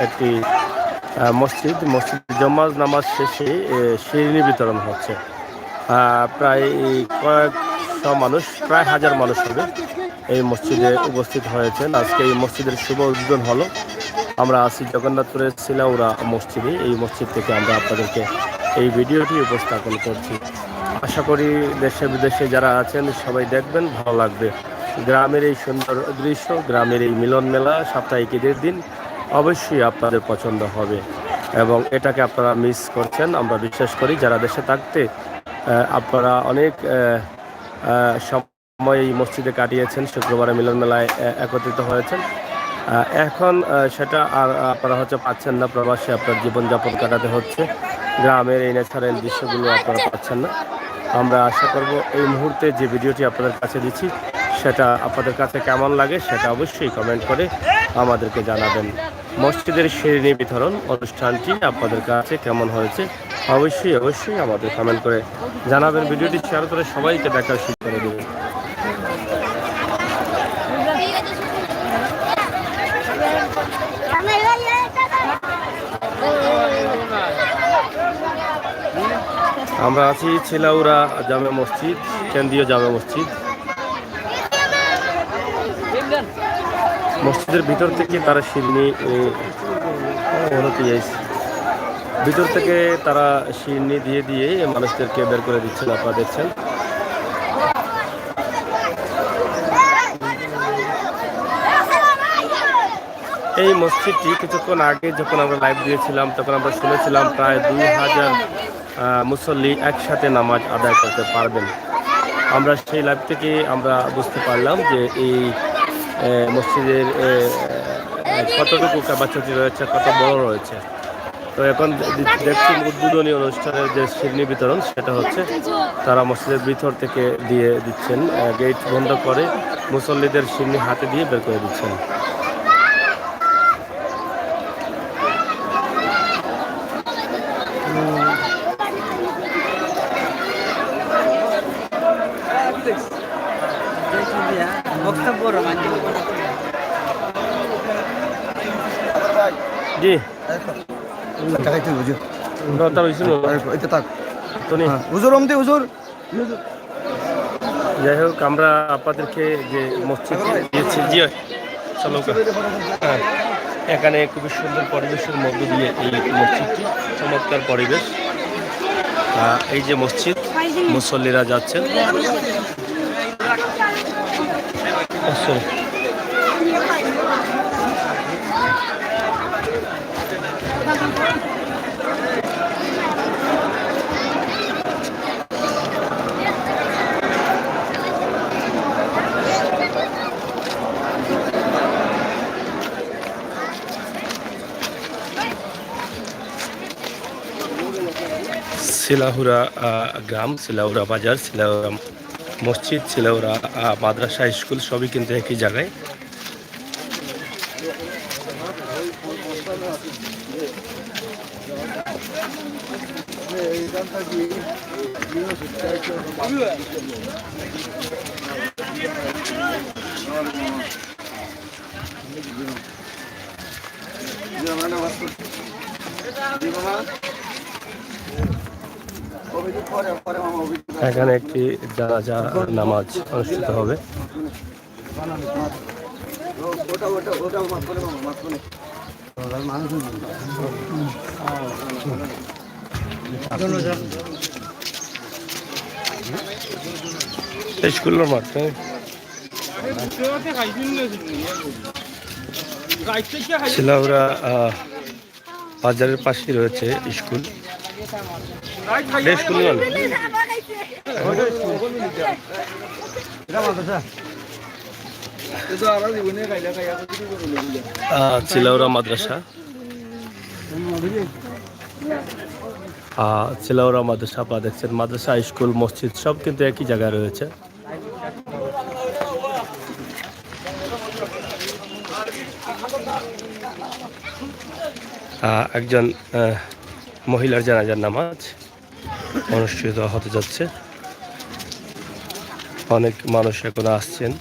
একটি মসজিদ জমাজ নামাজ শেষে শিরনি বিতরণ হচ্ছে। প্রায় কয়েকশো মানুষ, প্রায় হাজার মানুষ হবে এই মসজিদে উপস্থিত হয়েছেন। আজকে এই মসজিদের শুভ উদ্বোধন হলো। আমরা আছি জগন্নাথপুরের সিলাউড়া মসজিদে। এই মসজিদ থেকে আমরা আপনাদেরকে এই ভিডিওটি উপস্থাপন করছি। আশা করি দেশে বিদেশে যারা আছেন সবাই দেখবেন, ভালো লাগবে। গ্রামের এই সুন্দর দৃশ্য, গ্রামের এই মিলন মেলা, সাপ্তাহিক ঈদের দিন অবশ্যই আপনাদের পছন্দ হবে এবং এটাকে আপনারা মিস করছেন আমরা বিশ্বাস করি। যারা দেশে থাকতে আপনারা অনেক সময় এই মসজিদে কাটিয়েছেন, শুক্রবারে মিলন মেলায় একত্রিত হয়েছেন। এখন সেটা আর আপনারা পাচ্ছেন না। প্রবাসে আপনার জীবনযাপন কাটাতে হচ্ছে, গ্রামের এই ন্যাচারাল দৃশ্যগুলো আপনারা পাচ্ছেন না। আমরা আশা করব এই মুহূর্তে যে ভিডিওটি আপনাদের কাছে দিচ্ছি সেটা আপনাদের কাছে কেমন লাগে সেটা অবশ্যই কমেন্ট করে আমাদেরকে জানাবেন। মসজিদের শিরনি বিতরণ অনুষ্ঠানটি আপনাদের কাছে কেমন হয়েছে অবশ্যই আমাদের কমেন্ট করে জানাবেন। ভিডিওটি শেয়ার করে সবাইকে দেখার সুযোগ করে দেবেন। আমরা আছি ছিলাউড়া জামে মসজিদ, কেন্দ্রীয় জামে মসজিদ। মসজিদের ভিতর থেকে তারা শিরনি ভিতর থেকে তারা শিরনি দিয়ে মানুষদেরকে বের করে দিচ্ছেন, আপনারা দেখছেন। এই মসজিদটি কিছুক্ষণ আগে যখন আমরা লাইভ দিয়েছিলাম তখন আমরা শুনেছিলাম প্রায় 2000 মুসল্লি একসাথে নামাজ আদায় করতে পারবেন। আমরা সেই লাইভ থেকে আমরা বুঝতে পারলাম যে এই মসজিদের কতটুকু ক্যাপাসিটি রয়েছে, কত বড় রয়েছে। তো এখন দেখছি উদ্বোধনী অনুষ্ঠানের যে শিরনি বিতরণ সেটা হচ্ছে তারা মসজিদের ভিতর থেকে দিয়ে দিচ্ছেন, গেট বন্ধ করে মুসল্লিদের শিরনি হাতে দিয়ে বের করে দিচ্ছেন। জি যাই হোক, আমরা আপনাদেরকে যে মসজিদ দিয়েছি, জি এখানে খুবই সুন্দর পরিবেশের মধ্য দিয়ে এই মসজিদটি, চমৎকার পরিবেশ। এই যে মসজিদ, মুসল্লিরা যাচ্ছেন। সিলাউড়া গ্রাম, সিলাউড়া বাজার, সিলাউড়া মসজিদ, সিলাউড়া মাদ্রাসা, স্কুল সবই কিন্তু একই জায়গায়। এখানে একটি জানাজা নামাজ অনুষ্ঠিত হবে। স্কুলের মাঠ সিলাউড়া বাজারের পাশেই রয়েছে স্কুল। সিলাউড়া মাদ্রাসা, সিলাউড়া মাদ্রাসা আপনারা দেখছেন। মাদ্রাসা, স্কুল, মসজিদ সব কিন্তু একই জায়গায় রয়েছে। একজন মহিলার জানাজার নামাজ অনুষ্ঠিত হতে যাচ্ছে। অনেক মানুষ এখন আসছেন।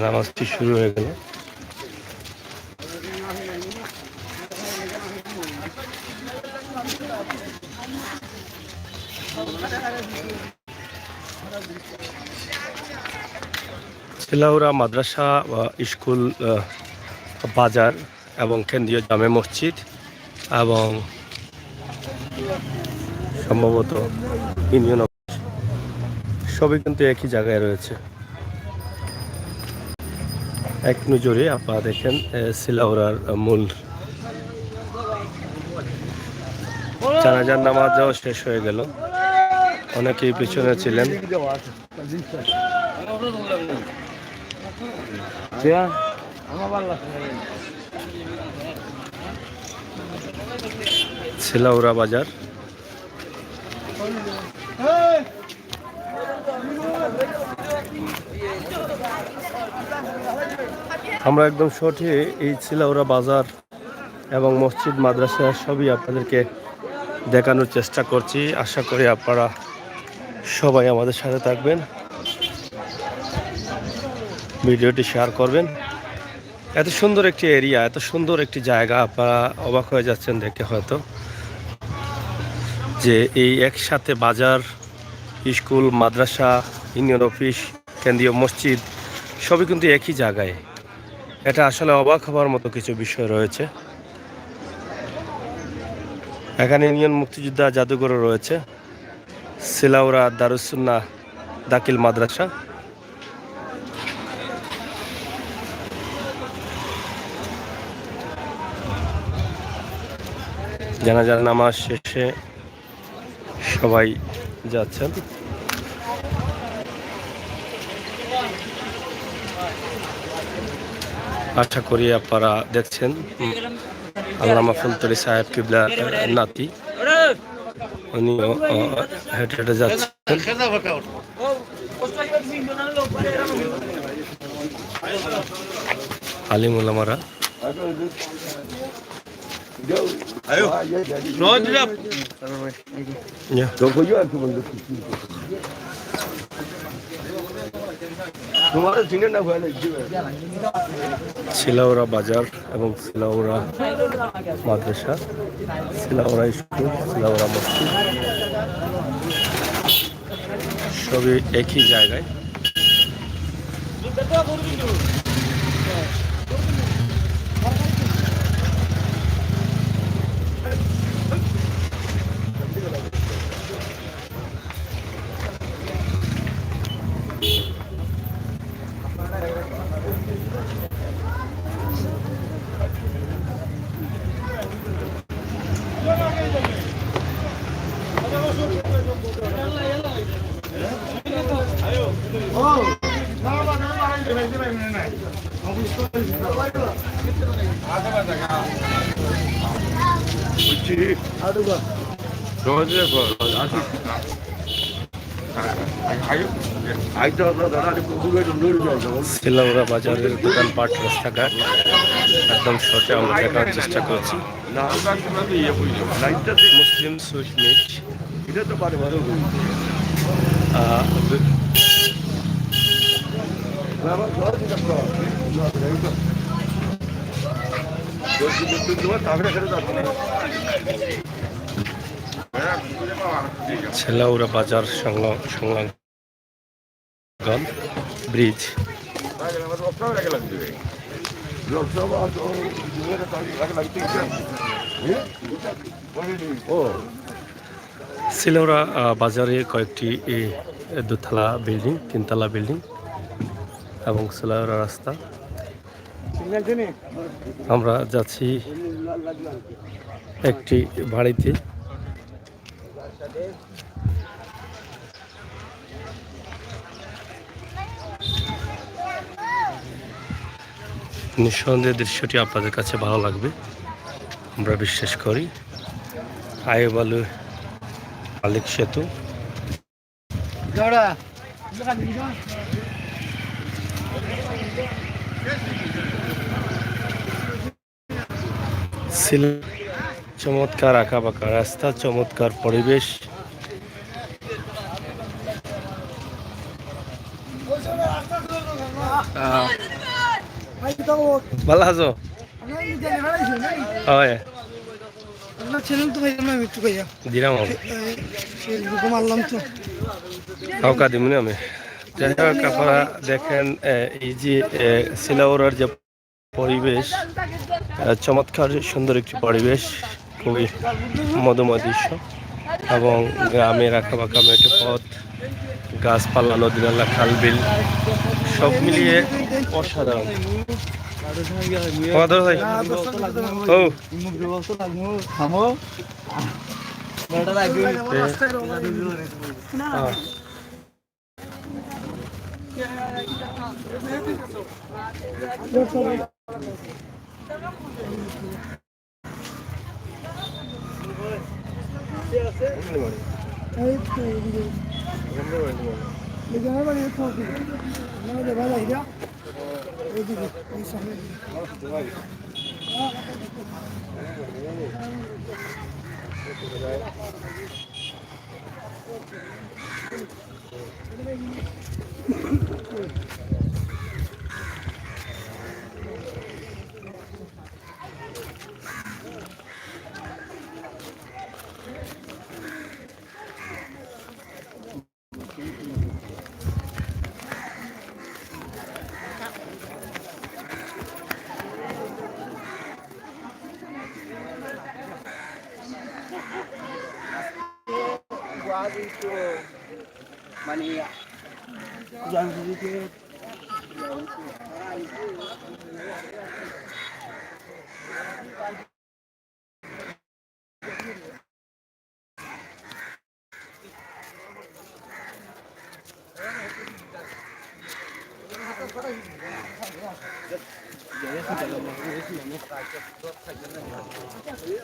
নামাজটি শুরু হয়ে গেল। সিলাউড়া মাদ্রাসা স্কুল, বাজার এবং কেন্দ্রীয় জামে মসজিদ এবং সম্ভবত ইউনিয়ন অফিস সবই কিন্তু একই জায়গায় রয়েছে। এক নজরে আপনারা দেখেন সিলাউড়ার মূল জানাজার নামাজও শেষ হয়ে গেল, অনেকেই পিছনে ছিলেন। সিলাউড়া বাজার। আমরা একদম সঠিক এই সিলাউড়া বাজার এবং মসজিদ মাদ্রাসা সবই আপনাদেরকে দেখানোর চেষ্টা করছি। আশা করি আপনারা সবাই আমাদের সাথে থাকবেন, ভিডিওটি শেয়ার করবেন। এত সুন্দর একটি এরিয়া, এত সুন্দর একটি জায়গা, আপনারা অবাক হয়ে যাচ্ছেন দেখে হয়তো, যে এই একসাথে বাজার, স্কুল, মাদ্রাসা, ইউনিয়ন অফিস, কেন্দ্রীয় মসজিদ সবই কিন্তু একই জায়গায়। এটা আসলে অবাক হওয়ার মতো কিছু বিষয় রয়েছে। এখানে ইউনিয়ন মুক্তিযোদ্ধা জাদুঘর রয়েছে, সিলাউড়া দারুসুন্নাহ দাখিল মাদ্রাসা। জানাজার নামাজ শেষে সবাই যাচ্ছেন। আশা করি আপনারা দেখছেন আল্লামা ফুলতলি সাহেব কিবলা নাতি, উনিও হেঁটে হেঁটে যাচ্ছেন। আলিম উলামারা সিলাউড়া বাজার এবং সিলাউড়া মাদ্রাসা, সিলাউড়া স্কুল, সিলাউড়া মসজিদ সবই একই জায়গায়। সিলাউড়া বাজারের দোকানপাট, রাস্তাঘাট একদম শর্টে আমরা দেখার চেষ্টা করছি। মুসলিম সুইট মিট, সিলাউড়া বাজার সংলগ্ন ব্রিজ। সিলাউড়া বাজারে কয়েকটি দোতলা বিল্ডিং, তিনতলা বিল্ডিং এবং সিলাউড়া রাস্তা। আমরা যাচ্ছি একটি বাড়িতে। নিঃসন্দেহে দৃশ্যটি আপনাদের কাছে ভালো লাগবে আমরা বিশ্বাস করি। আইয়ুব আলী মালিক সেতু, চমৎকার আঁকা বাঁকা রাস্তা, চমৎকার পরিবেশ। ভালো আছো? হয় চ্যানেল তো ভাইয়া আমি একটু ভাইয়া দিলাম ফেসবুকে মারলাম তো কাউকা দিমনি আমি যাই হোক আপনারা দেখেন এই যে সিলাউড়ার যে পরিবেশ চমৎকার সুন্দর একটি পরিবেশ খুবই মধুময় দৃশ্য এবং গ্রামের আঁকাবাঁকা মেঠো পথ গাছপালা নদী নালা খাল বিল সব মিলিয়ে অসাধারণ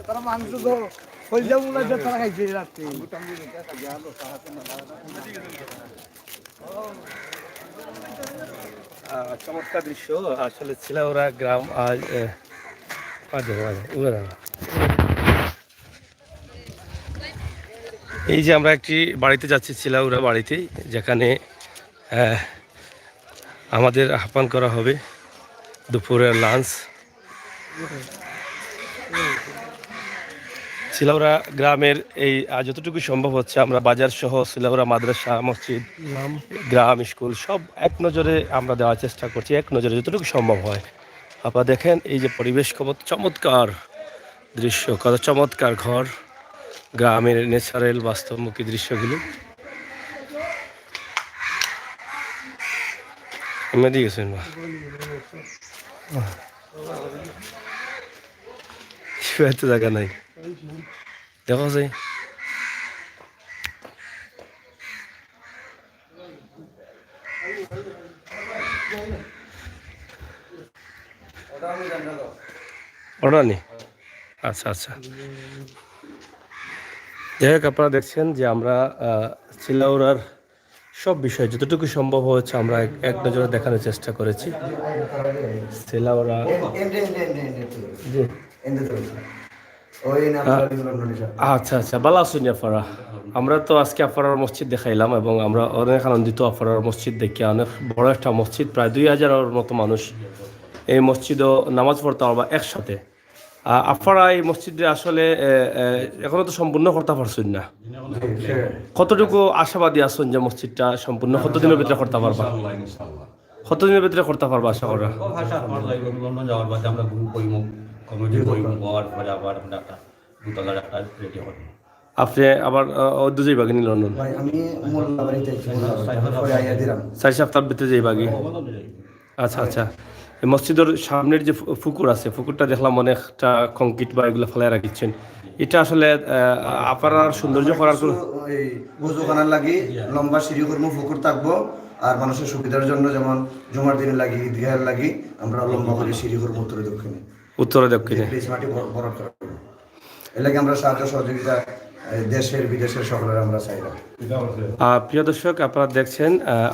তারা মাংস তো হলদা মুলা দিয়ে তারা খাইছে রাত্রে চমৎকার দৃশ্য আসলে ছিলাউড়া গ্রাম আজ এই যে আমরা একটি বাড়িতে যাচ্ছি ছিলাউড়া বাড়িতে যেখানে আমাদের আহ্বান করা হবে দুপুরের লাঞ্চ ছিলাউড়া গ্রামের এই যতটুকু সম্ভব হচ্ছে আমরা বাজার সহ ছিলাউড়া মাদ্রাসা মসজিদ গ্রাম স্কুল সব এক নজরে আমরা দেওয়ার চেষ্টা করছি এক নজরে যতটুকু সম্ভব হয় আপনারা দেখেন এই যে পরিবেশ কত চমৎকার দৃশ্য কত চমৎকার ঘর গ্রামের ন্যাচারাল বাস্তবমুখী দৃশ্যগুলো এমনি গেছেন বা এত জায়গা নাই দেখা যায় অর্ডার নেই আচ্ছা আচ্ছা যাই হোক আপনারা দেখছেন যে আমরা ছিলাউড়ার সব বিষয় যতটুকু সম্ভব হচ্ছে আমরা এক নজরে দেখানোর চেষ্টা করেছি ছিলাউড়া আচ্ছা আচ্ছা ভালো আছেন আপনারা আমরা তো আজকে আফারার মসজিদ দেখাইলাম এবং আমরা অনেক আনন্দিত আফারার মসজিদ দেখে অনেক বড় একটা মসজিদ প্রায় 2000-এর মতো মানুষ এই মসজিদও নামাজ পড়তে পারবা একসাথে আপনারা এই মসজিদে আসলে এখনো তো সম্পূর্ণ করতে পারছেন না কতটুকু আশাবাদী আছেন যে মসজিদটা সম্পূর্ণ কতদিনের ভিতরে করতে পারবা কতদিনের ভিতরে করতে পারবা আশা করা আপনি আবার দুজেই বাগিনি লন্ডন 4 সপ্তাহের ভিতরে যেই বাগি আচ্ছা আচ্ছা মসজিদের সামনের যে পুকুর আছে পুকুরটা দেখলাম অনেকটা কংক্রিট বা এগুলো ফেলায় রাখিচ্ছেন এটা আসলে আপনার সৌন্দর্য করার গোজোখানার লাগি লম্বা সিঁড়ি করবো পুকুর থাকবো আর মানুষের সুবিধার জন্য যেমন জুমার দিনে লাগি ঈদগাহের লাগি আমরা লম্বা করে সিঁড়ি করবো উত্তরে দক্ষিণে মাটি বরফ করা এর লাগে আমরা সাহায্য সহযোগিতা দেশের বিদেশের সকলের আমরা চাইলাম। প্রিয় দর্শক আপনারা দেখছেন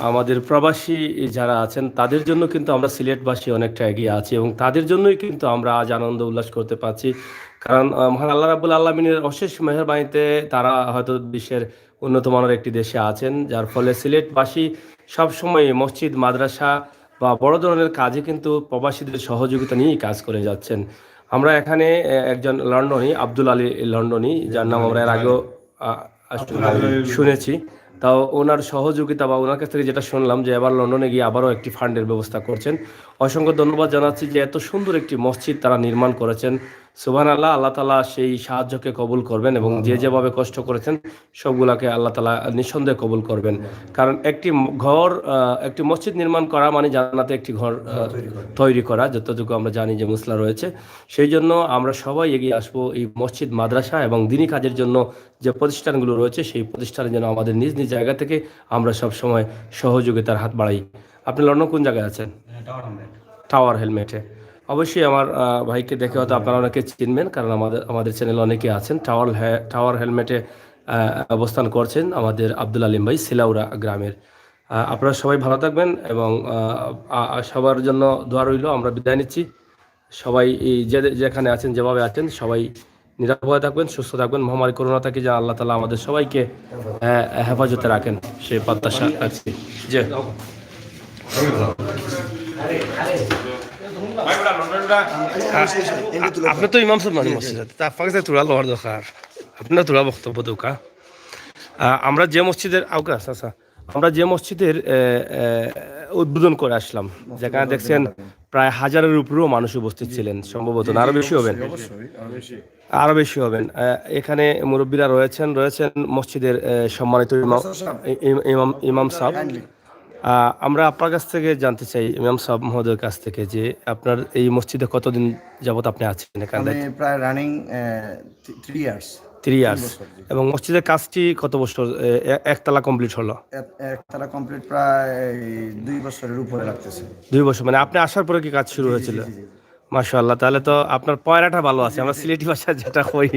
আমাদের প্রবাসী যারা আছেন তাদের জন্য কিন্তু আমরা সিলেটবাসী অনেকটা এগিয়ে আছি এবং তাদের জন্যই কিন্তু আমরা আজ আনন্দ উল্লাস করতে পারছি কারণ মহান আল্লাহ রাব্বুল আলামিনের অশেষ মেহেরবানিতে তারা হয়তো বিশ্বের উন্নত মানের একটি দেশে আছেন যার ফলে সিলেটবাসী সবসময় মসজিদ মাদ্রাসা বা বড় ধরনের কাজে কিন্তু প্রবাসীদের সহযোগিতা নিয়েই কাজ করে যাচ্ছেন। আমরা এখানে একজন লন্ডনী, আব্দুল আলী লন্ডনী, যার নাম আমরা এর আগেও শুনেছি। তাও ওনার সহযোগিতা বা ওনার কাছ থেকে যেটা শুনলাম যে এবার লন্ডনে গিয়ে আবারও একটি ফান্ডের ব্যবস্থা করছেন। অসংখ্য ধন্যবাদ জানাচ্ছি যে এত সুন্দর একটি মসজিদ তারা নির্মাণ করেছেন। সুবহানাল্লাহ, আল্লাহ তাআলা সেই সাহায্যকে কবুল করবেন এবং যে যেভাবে কষ্ট করেছেন সবগুলাকে আল্লাহ তাআলা নিঃসন্দেহে কবুল করবেন। কারণ একটি ঘর, একটি মসজিদ নির্মাণ করা মানে জান্নাতে একটি ঘর তৈরি করা, যতটুকু আমরা জানি যে মুসলা রয়েছে। সেই জন্য আমরা সবাই এগিয়ে আসবো এই মসজিদ, মাদ্রাসা এবং দিনী কাজের জন্য যে প্রতিষ্ঠানগুলো রয়েছে সেই প্রতিষ্ঠানের জন্য আমাদের নিজ নিজ জায়গা থেকে আমরা সব সময় সহযোগিতার হাত বাড়াই। আপনি লন্ডন কোন জায়গায় আছেন? টাওয়ার হেলমেটে। অবশ্যই আমার ভাইকে দেখে হয়তো আপনারা অনেকে চিনবেন, কারণ আমাদের চ্যানেলে অনেকে আছেন। টাওয়ার হেলমেটে অবস্থান করছেন আমাদের আব্দুল আলিম ভাই, সিলাউড়া গ্রামের। আপনারা সবাই ভালো থাকবেন এবং সবার জন্য দোয়া রইল। আমরা বিদায় নিচ্ছি। সবাই যেখানে আছেন, যেভাবে আছেন, সবাই নিরাপদে থাকবেন, সুস্থ থাকবেন। মহামারী করোনা থেকে যেন আল্লাহ তাআলা আমাদের সবাইকে হেফাজতে রাখেন সেই প্রত্যাশা রাখছি। যে আপনি তো ইমাম সাহেব মানে মসজিদে, তা আপনাকে তোলা লওয়ার দরকার, আপনার তোলা বক্তব্য দোকা। আমরা যে মসজিদের আমরা যে মসজিদের উদ্বোধন করে আসলাম, যেখানে দেখছেন প্রায় 1000-এর উপরেও মানুষ উপস্থিত ছিলেন, সম্ভবত আরো বেশি হবেন, আরো বেশি হবেন। এখানে মুরব্বীরা রয়েছেন মসজিদের সম্মানিত ইমাম সাহেব। আমরা আপনার কাছ থেকে জানতে চাই, ইমাম সাহেব মহোদয়ের কাছ থেকে, যে আপনার এই মসজিদে কতদিন যাবত আপনি আছেন এখানে? প্রায় রানিং 3 ইয়ার্স। এবং মসজিদের কাজটি কত বছর? একতলা কমপ্লিট হলো? একতলা কমপ্লিট প্রায় 2 বছরের উপরে লাগতেছে। 2 বছর, মানে আপনি আসার পরে কি কাজ শুরু হয়েছিল? মাশাআল্লাহ, তাহলে তো আপনার পয়রাটা ভালো আছে। আমরা সিলেটি ভাষায় যেটা কই,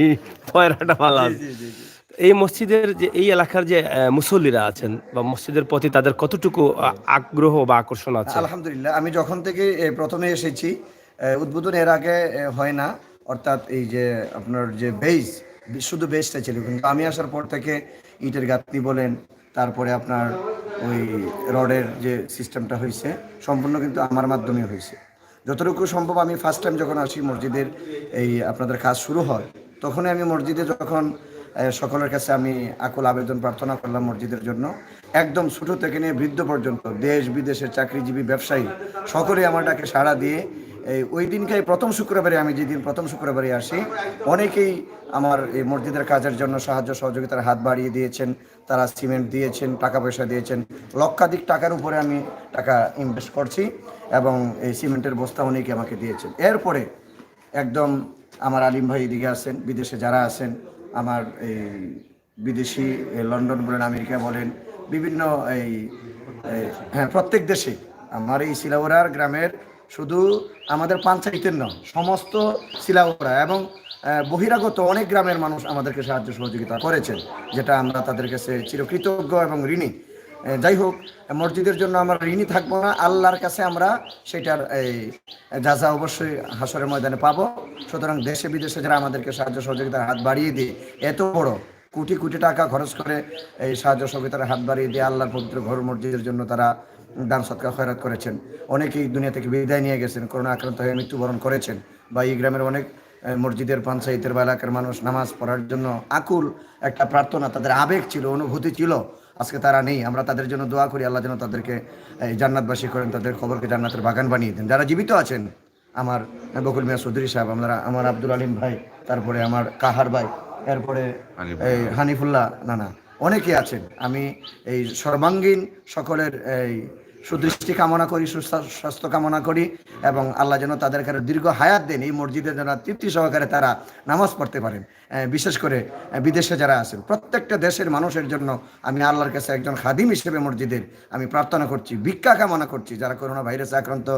পয়রাটা ভালো আছে। এই মসজিদের যে এই এলাকার যে মুসল্লিরা আছেন বা মসজিদের প্রতি তাদের কতটুকু আগ্রহ বা আকর্ষণ আছে? আলহামদুলিল্লাহ, আমি যখন থেকে প্রথমে এসেছি, উদ্বোধন এর আগে হয় না, অর্থাৎ এই যে আপনার যে বেস, শুধু বেসটা ছিল, কিন্তু আমি আসার পর থেকে ইটের গাঁথনি বলেন, তারপরে আপনার ওই রডের যে সিস্টেমটা হয়েছে সম্পূর্ণ কিন্তু আমার মাধ্যমে হয়েছে। যতটুকু সম্ভব আমি ফার্স্ট টাইম যখন আসি মসজিদের এই আপনাদের কাজ শুরু হয়, তখনই আমি মসজিদে যখন সকলের কাছে আমি আকুল আবেদন প্রার্থনা করলাম মসজিদের জন্য, একদম ছোট থেকে নিয়ে বৃদ্ধ পর্যন্ত দেশ বিদেশের চাকরিজীবী ব্যবসায়ী সকলে আমার ডাকে সাড়া দিয়ে ওই দিনকে প্রথম শুক্রবারে, আমি যেদিন প্রথম শুক্রবারে আসি, অনেকেই আমার এই মসজিদের কাজের জন্য সাহায্য সহযোগিতার হাত বাড়িয়ে দিয়েছেন। তারা সিমেন্ট দিয়েছেন, টাকা পয়সা দিয়েছেন, লক্ষাধিক টাকার উপরে আমি টাকা ইনভেস্ট করছি এবং এই সিমেন্টের বস্তা অনেকে আমাকে দিয়েছেন। এরপরে একদম আমার আলিম ভাই এদিকে আছেন, বিদেশে যারা আছেন, আমার এই বিদেশি লন্ডন বলেন, আমেরিকা বলেন, বিভিন্ন হ্যাঁ প্রত্যেক দেশে আমার এই সিলাউড়ার গ্রামের, শুধু আমাদের পঞ্চায়েতের নয়, সমস্ত সিলাউড়া এবং বহিরাগত অনেক গ্রামের মানুষ আমাদেরকে সাহায্য সহযোগিতা করেছেন, যেটা আমরা তাদের কাছে চিরকৃতজ্ঞ এবং ঋণী। যাই হোক, মসজিদের জন্য আমরা ঋণী থাকবো না, আল্লাহর কাছে আমরা সেটার এই যাজা অবশ্যই হাসরের ময়দানে পাবো। সুতরাং দেশে বিদেশে যারা আমাদেরকে সাহায্য সহযোগিতার হাত বাড়িয়ে দিয়ে, এত বড় কোটি কোটি টাকা খরচ করে এই সাহায্য সহযোগিতার হাত বাড়িয়ে দিয়ে আল্লাহর পবিত্র ঘর মসজিদের জন্য তারা দান সৎকার খয়রাত করেছেন। অনেকেই দুনিয়া থেকে বিদায় নিয়ে গেছেন, করোনা আক্রান্ত হয়ে মৃত্যুবরণ করেছেন, বা এই গ্রামের অনেক মসজিদের পঞ্চায়েতের বা এলাকার মানুষ নামাজ পড়ার জন্য আকুল একটা প্রার্থনা, তাদের আবেগ ছিল, অনুভূতি ছিল, আজকে তারা নেই। আমরা তাদের জন্য দোয়া করি, আল্লাহ যেন তাদেরকে জান্নাতবাসী করেন, তাদের খবরকে জান্নাতের বাগান বানিয়ে দেন। যারা জীবিত আছেন, আমার বকুল মিয়া চৌধুরী সাহেব, আমার আব্দুল আলিম ভাই, তারপরে আমার কাহার ভাই, এরপরে এই হানিফুল্লাহ নানা, অনেকে আছেন। আমি এই সর্বাঙ্গীন সকলের এই সুদৃষ্টি কামনা করি, সুস্বাস্থ্য কামনা করি, এবং আল্লাহ যেন তাদেরকে দীর্ঘ হায়াত দেন, এই মসজিদে যেন তৃপ্তি সহকারে তারা নামাজ পড়তে পারেন। বিশেষ করে বিদেশে যারা আছেন, প্রত্যেকটা দেশের মানুষের জন্য আমি আল্লাহর কাছে একজন খাদিম হিসেবে মসজিদের আমি প্রার্থনা করছি, ভিক্ষা কামনা করছি। যারা করোনা ভাইরাসে আক্রান্ত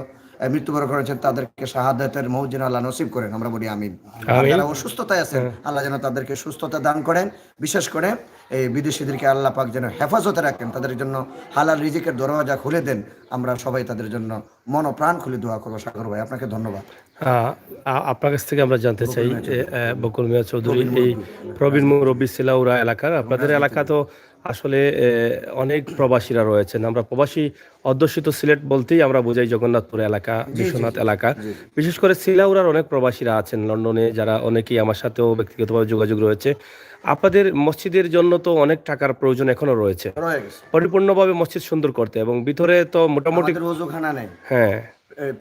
মৃত্যুবরণ করেছেন, তাদেরকে শাহাদাতের মওত যেন আল্লাহ নসিব করেন, আমরা বলি আমিন। যারা অসুস্থতায় আছেন, আল্লাহ যেন তাদেরকে সুস্থতা দান করেন। বিশেষ করে এই বিদেশিদেরকে আল্লাহ পাক যেন হেফাজতে রাখেন, তাদের জন্য হালাল রিজিকের দরওয়াজা খুলে দেন। আমরা সবাই তাদের জন্য মন ও প্রাণ খুলে দোয়া করবো। সাগর ভাই, আপনাকে ধন্যবাদ। আপনার কাছ থেকে আমরা জানতে চাই, বকুল মিয়া চৌধুরী, এই প্রবীণ মুরব্বী সিলাউড়া এলাকার, আপনাদের এলাকা তো আসলে অনেক প্রবাসীরা রয়েছেন। আমরা প্রবাসী অধ্যুষিত সিলেট বলতেই আমরা বোঝাই জগন্নাথপুর এলাকা, বিশ্বনাথ এলাকা। বিশেষ করে সিলাউড়ার অনেক প্রবাসীরা আছেন লন্ডনে, যারা অনেকেই আমার সাথেও ব্যক্তিগতভাবে যোগাযোগ রয়েছে। আপনাদের মসজিদের জন্য তো অনেক টাকার প্রয়োজন এখনো রয়েছে রয়ে গেছে। পরিপূর্ণভাবে মসজিদ সুন্দর করতে, এবং ভিতরে তো মোটামুটি আমাদের ওযুখানা নেই, হ্যাঁ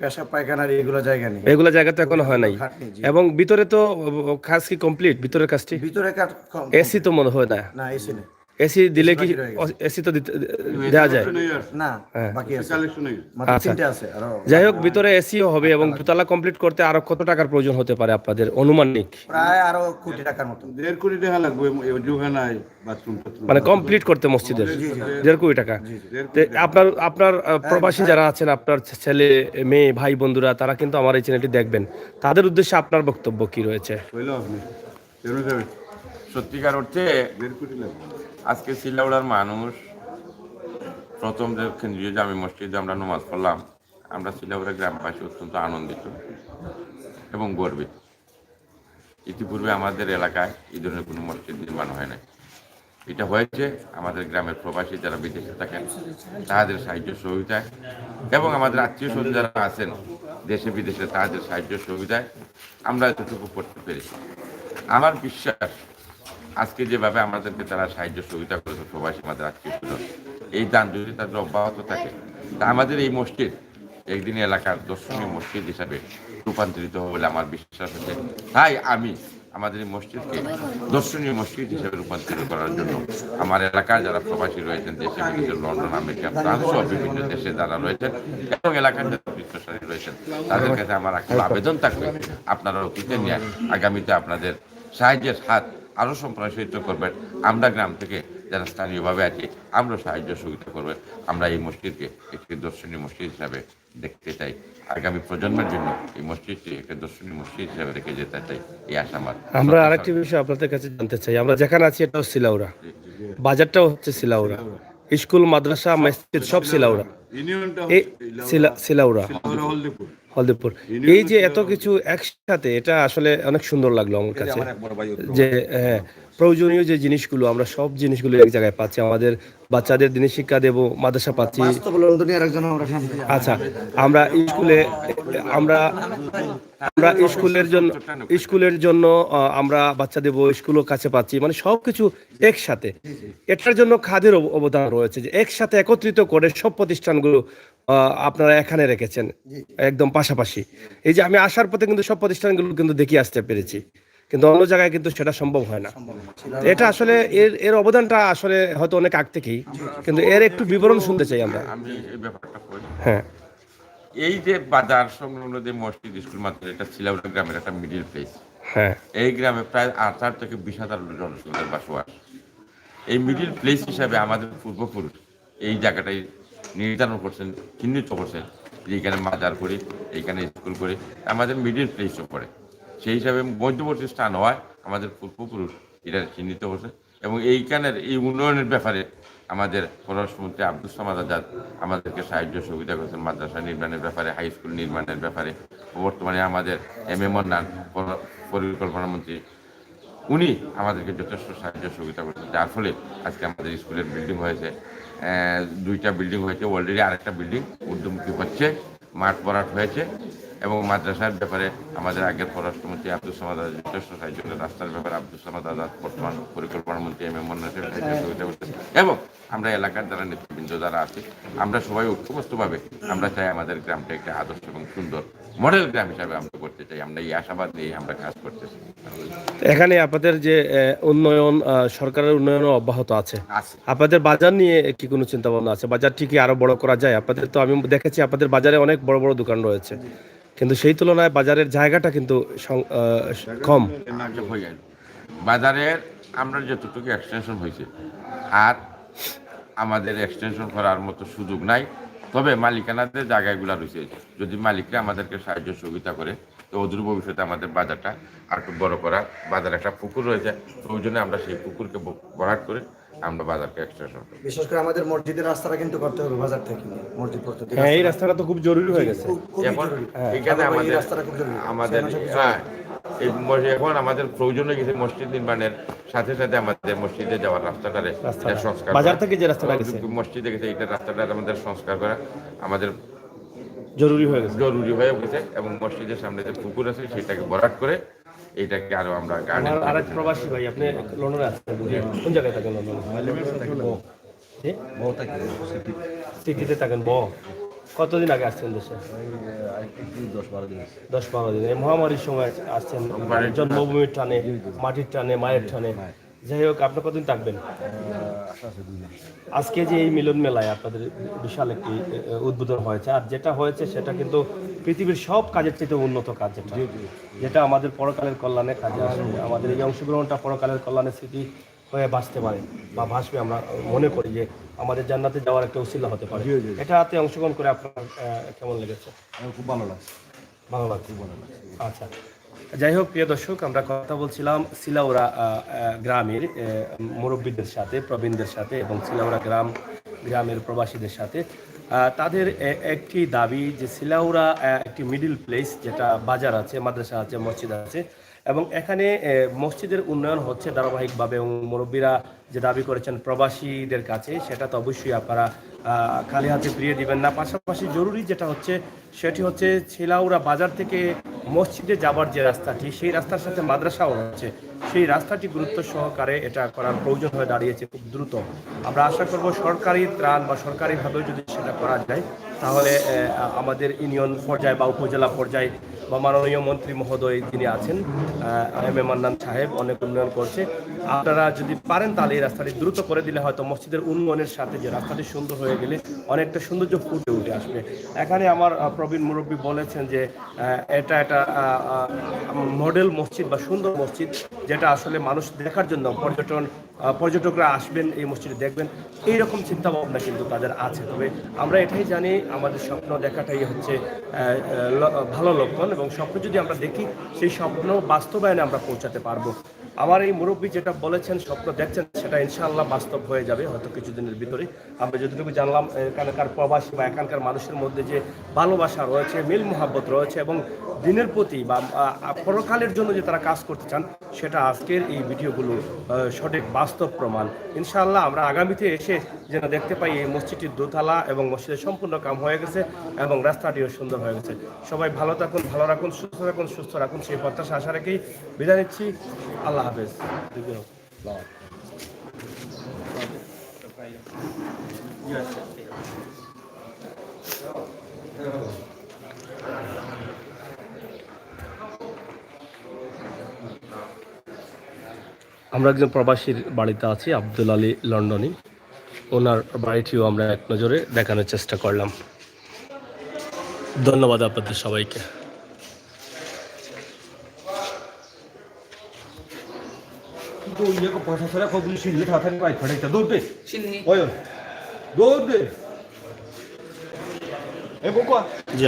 পেশাব পায়খানার এগুলো জায়গা নেই, এগুলা জায়গা তো এখনো হয় নাই। খাটনি, জি। এবং ভিতরে তো কাজ কি কমপ্লিট? ভিতরের কাজটি ভিতরে এসি তো মনে হয় না, না এসি নেই, এসি দিলে কি বাকি রয়ে গেছে। এসি তো দেওয়া যায়? না হ্যাঁ। বাকি আছে, মাত্র আচ্ছা। 3টে আছে আরো। যাই হোক, ভিতরে এসিও হবে এবং দোতলা কমপ্লিট করতে আরো কত টাকার প্রয়োজন হতে পারে আপনাদের অনুমানিক? প্রায় আরো কোটি টাকার মতো। 1.5 কোটি টাকা লাগবে ওযুখানায়, বাথরুম টাথরুম। মানে কমপ্লিট করতে মসজিদের 1.5 কোটি টাকা। তো আপনার প্রবাসী যারা আছেন, আপনার ছেলে মেয়ে ভাই বন্ধুরা, তারা কিন্তু আমার এই চ্যানেলটি দেখবেন, তাদের উদ্দেশ্যে আপনার বক্তব্য কি রয়েছে? কইলো আপনি কেন যাবে? সত্যিকার অর্থে 1.5 কোটি লাগবে। আজকে সিলাউড়ার মানুষ প্রথম যে কেন্দ্রীয় জামে মসজিদে আমরা নামাজ পড়লাম, আমরা সিলাউড়া গ্রামবাসী অত্যন্ত আনন্দিত এবং গর্বিত। ইতিপূর্বে আমাদের এলাকায় এই ধরনের কোনো মসজিদ নির্মাণ হয় নাই। এটা হয়েছে আমাদের গ্রামের প্রবাসী যারা বিদেশে থাকেন তাদের সাহায্য সহযোগিতায়, এবং আমাদের আত্মীয় স্বজন যারা আছেন দেশে বিদেশে তাদের সাহায্য সহযোগিতায় আমরা এতটুকু করতে পেরেছি। আমার বিশ্বাস আজকে যেভাবে আমাদেরকে তারা সাহায্য সহযোগিতা করেছে প্রবাসী আমাদের আত্মীয় স্বজন, এই দান যদি তাদের অব্যাহত থাকে, তা আমাদের এই মসজিদ একদিন এলাকার দর্শনীয় মসজিদ হিসাবে রূপান্তরিত হবে বলে আমার বিশ্বাস আছে। তাই আমি আমাদের এই মসজিদকে দর্শনীয় মসজিদ হিসেবে রূপান্তরিত করার জন্য আমার এলাকার যারা প্রবাসী রয়েছেন দেশে বিদেশে, লন্ডন, আমেরিকা, ফ্রান্স সহ বিভিন্ন দেশে যারা রয়েছেন এবং এলাকার যারা বৃত্তশালী রয়েছেন, তাদের কাছে আমার একটা আবেদন থাকবে, আপনারা অতীতে নিয়ে আগামীতে আপনাদের সাহায্যের হাত আরও সম্প্রসারিত করবেন। আমরা গ্রাম থেকে যারা স্থানীয়ভাবে আছি আমরা সাহায্য সহযোগিতা করবে। আমরা এই মসজিদকে একটি দর্শনীয় মসজিদ হিসাবে দেখতে চাই, আগামী প্রজন্মের জন্য এই মসজিদটি একটা দর্শনীয় মসজিদ হিসাবে রেখে যেতে চাই, এই আশা আমার। আমরা আরেকটি বিষয় আপনাদের কাছে জানতে চাই। আমরা যেখানে আছি এটাও সিলাউড়া, বাজারটাও হচ্ছে সিলাউড়া, স্কুল মাদ্রাসা মসজিদ সব সিলাউড়া, ইউনিয়নটা এই সিলাউড়া হলদিপুর। হলদিপুর। এই যে এত কিছু একসাথে, এটা আসলে অনেক সুন্দর লাগলো আমার কাছে, যে প্রয়োজনীয় যে জিনিসগুলো আমরা সব জিনিসগুলো এক জায়গায় পাচ্ছি। আমাদের বাচ্চাদের দিনে শিক্ষা দেব, মাদ্রাসা পাচ্ছি। বাস্তব লন্ডনের একজন আমরা সামনে আচ্ছা, আমরা স্কুলে আমরা আমরা স্কুলের জন্য আমরা বাচ্চা দেব, স্কুলও কাছে পাচ্ছি, মানে সবকিছু একসাথে। এটার জন্য খাদের অবদান রয়েছে, যে একসাথে একত্রিত করে সব প্রতিষ্ঠানগুলো আপনারা এখানে রেখেছেন একদম পাশাপাশি। এই যে আমি আসার পথে কিন্তু সব প্রতিষ্ঠানগুলো কিন্তু দেখিয়ে আসতে পেরেছি, কিন্তু অন্য জায়গায় কিন্তু সেটা সম্ভব হয় না। এটা আসলে এর অবদানটা আসলে হয়তো অনেক আগ থেকেই, কিন্তু এর একটু বিবরণ শুনতে চাই আমরা। আমি এই ব্যাপারটা করি। হ্যাঁ, এই যে বাজার সংলগ্ন যে মসজিদ স্কুল মাত্র, এটা সিলাউড়া গ্রামের একটা মিডিল প্লেস। হ্যাঁ, এই গ্রামে প্রায় 8,000 থেকে 20,000 জনসংখ্যার বসবাস। এই মিডিল প্লেস হিসাবে আমাদের পূর্বপুরুষ এই জায়গাটাই নির্ধারণ করছেন, চিহ্নিত করছেন যে এইখানে মাজার করি, এইখানে স্কুল করি, আমাদের মিডিল প্লেসও পড়ে। সেই হিসাবে মধ্যবর্তী স্থান হওয়ায় আমাদের পূর্বপুরুষ এটা চিহ্নিত করছে। এবং এইখানের এই উন্নয়নের ব্যাপারে আমাদের পররাষ্ট্রমন্ত্রী আব্দুস সামাদ আজাদ আমাদেরকে সাহায্য সুবিধা করেছেন, মাদ্রাসা নির্মাণের ব্যাপারে, হাই স্কুল নির্মাণের ব্যাপারে। বর্তমানে আমাদের মন্নান পরিকল্পনা মন্ত্রী, উনি আমাদেরকে যথেষ্ট সাহায্য সুবিধা করেছেন, যার ফলে আজকে আমাদের স্কুলের বিল্ডিং হয়েছে, 2টা বিল্ডিং হয়েছে, অলরেডি আরেকটা বিল্ডিং ঊর্ধ্বমুখী হচ্ছে, মাঠ ভরাট হয়েছে। এবং মাদ্রাসার ব্যাপারে আমাদের আগের পররাষ্ট্রমন্ত্রী আব্দুস সামাদ আজাদ যথেষ্ট সাহায্য করেন। রাস্তার ব্যাপারে আব্দুস সামাদ আজাদ বর্তমান পরিকল্পনা মন্ত্রী মন্নান সাহায্য সুবিধা করতেন। এবং আমরা এলাকার যারা নেতৃবৃন্দ যারা আছে, আমরা সবাই ঐক্যবদ্ধভাবে আমরা চাই আমাদের গ্রামটা একটা আদর্শ এবং সুন্দর মডেল গ্রাম হিসাবে আমরা করতে চাই। আমরা এই আশাবাদ নিয়ে আমরা কাজ করতেছি। এখানে আপনাদের যে উন্নয়ন, সরকারের উন্নয়নও অব্যাহত আছে। আছে। আপনাদের বাজার নিয়ে কি কোনো চিন্তা ভাবনা আছে? বাজারটি কি আরো বড় করা যায়? আপনাদের তো আমি দেখেছি আপনাদের বাজারে অনেক বড় বড় দোকান রয়েছে, কিন্তু সেই তুলনায় বাজারের জায়গাটা কিন্তু কম। হয়ে গেল বাজারের আমরা যতটুকু এক্সটেনশন হয়েছে, আর আমাদের এক্সটেনশন করার মতো সুযোগ নাই। তবে মালিকানাদের জায়গাগুলো রয়েছে, যদি মালিকরা আমাদেরকে সাহায্য সহযোগিতা করে তো অদূর ভবিষ্যতে আমাদের বাজারটা আর একটু বড় করা। বাজারে একটা পুকুর রয়েছে, প্রয়োজনে আমরা সেই পুকুরকে ভরাট করে আমরা বাজারকে এক্সটেনশন করি। বিশেষ করে আমাদের মসজিদের রাস্তাটা কিন্তু করতে হবে বাজার থেকে, মসজিদ করতে। হ্যাঁ, এই রাস্তাটা তো খুব জরুরি হয়ে গেছে। এখন এখানে আমাদের এখন আমাদের প্রয়োজন হয়ে গেছে মসজিদ নির্মাণের সাথে সাথে আমাদের মসজিদে যাওয়ার রাস্তাটারে এটা সংস্কার বাজার করা। থেকে যে রাস্তাটা গেছে মসজিদে গেছে এটা রাস্তাটা আমাদের সংস্কার করা আমাদের জরুরি হয়ে গেছে। জরুরি হয়ে গেছে এবং মসজিদের সামনে যে পুকুর আছে সেটাকে ভরাট করে এইটাকে আরো আমরা গার্ডেন আমার আরেক প্রবাসী ভাই, আপনি লন্ডনে আছেন, কোন জায়গায় থাকেন লন্ডনে? সিটিতে থাকেন। কতদিন আগে আসছেন দেশে? 10-12 দিন। এই মহামারীর সময় আসছেন, জন্মভূমির টানে, মাটির টানে, মায়ের টানে। যাই হোক, আপনি কতদিন থাকবেন? আজকে যে এই মিলন মেলায় আপনাদের বিশাল একটি উদ্বোধন হয়েছে, আর যেটা হয়েছে সেটা কিন্তু পৃথিবীর সব কাজের চেয়ে উন্নত কাজ, যেটা আমাদের পরকালের কল্যাণে কাজে আসবে। আমাদের এই অংশগ্রহণটা পরকালের কল্যাণে স্মৃতি হয়ে বাঁচতে পারে বা ভাসবে। আমরা মনে করি যে আমাদের জান্নাতে যাওয়ার একটা উসিলা হতে পারে। এটাতে অংশগ্রহণ করে আপনার কেমন লেগেছে? আমার খুব ভালো লাগছে। ভালো লাগছে। আচ্ছা, যাই হোক প্রিয় দর্শক, আমরা কথা বলছিলাম সিলাউড়া গ্রামের মুরব্বীদের সাথে, প্রবীণদের সাথে এবং সিলাউড়া গ্রামের প্রবাসীদের সাথে। তাদের একটি দাবি যে সিলাউড়া একটি মিডিল প্লেস, যেটা বাজার আছে, মাদ্রাসা আছে, মসজিদ আছে এবং এখানে মসজিদের উন্নয়ন হচ্ছে ধারাবাহিকভাবে। এবং মুরব্বীরা যে দাবি করেছেন প্রবাসীদের কাছে, সেটা তো অবশ্যই আপনারা খালি হাতে ফিরিয়ে দিবেন না। পাশাপাশি জরুরি যেটা হচ্ছে সেটি হচ্ছে সিলাউড়া বাজার থেকে মসজিদে যাবার যে রাস্তাটি, সেই রাস্তার সাথে মাদ্রাসাও হচ্ছে, সেই রাস্তাটি গুরুত্ব সহকারে এটা করার প্রয়োজন হয়ে দাঁড়িয়েছে খুব দ্রুত। আমরা আশা করব সরকারি ত্রাণ বা সরকারিভাবেও যদি সেটা করা যায়, তাহলে আমাদের ইউনিয়ন পর্যায়ে বা উপজেলা পর্যায়ে বা মাননীয় মন্ত্রী মহোদয় যিনি আছেন এম এ মান্নান সাহেব অনেক উন্নয়ন করছে। আপনারা যদি পারেন তাহলে এই রাস্তাটি দ্রুত করে দিলে হয়তো মসজিদের উন্নয়নের সাথে যে রাস্তাটি সুন্দর হয়ে গেলে অনেকটা সৌন্দর্য ফুটে উঠে আসবে। এখানে আমার প্রবীণ মুরব্বী বলেছেন যে এটা একটা মডেল মসজিদ বা সুন্দর মসজিদ, যেটা আসলে মানুষ দেখার জন্য পর্যটকরা আসবেন, এই মসজিদে দেখবেন, এইরকম চিন্তা ভাবনা কিন্তু তাদের আছে। তবে আমরা এটাই জানি, আমাদের স্বপ্ন দেখাটাই হচ্ছে ভালো লক্ষণ, এবং স্বপ্ন যদি আমরা দেখি সেই স্বপ্ন বাস্তবায়নে আমরা পৌঁছাতে পারবো। আমার এই মুরব্বী যেটা বলেছেন, স্বপ্ন দেখছেন, সেটা ইনশাআল্লাহ বাস্তব হয়ে যাবে হয়তো কিছুদিনের ভিতরে। আমরা যতটুকু জানলাম এখানকার প্রবাসী বা এখানকার মানুষের মধ্যে যে ভালোবাসা রয়েছে, মিল মোহাব্বত রয়েছে এবং দিনের প্রতি বা পরকালের জন্য যে তারা কাজ করতে চান, সেটা আজকের এই ভিডিওগুলো সঠিক বাস্তব প্রমাণ। ইনশাআল্লাহ আমরা আগামীতে এসে যেন দেখতে পাই এই মসজিদটির দোতলা এবং মসজিদের সম্পূর্ণ কাম হয়ে গেছে এবং রাস্তাটিও সুন্দর হয়ে গেছে। সবাই ভালো থাকুন, ভালো রাখুন, সুস্থ রাখুন, সেই প্রত্যাশা আশা রেখেই বিদায় নিচ্ছি। আল্লাহ হাফেজ। আমরা একজন প্রবাসীর বাড়িতে আছি, আব্দুল আলী লন্ডনী। ওনার বাড়িটিও আমরা এক নজরে দেখানোর চেষ্টা করলাম। ধন্যবাদ আপনাদের সবাইকে। পয়সা ছাড়া কতগুলি সিনলে তাড়াতাড়ি বাইক ফাটাইতে দৌড়তে ওই দৌড়তে এ বোকা জি।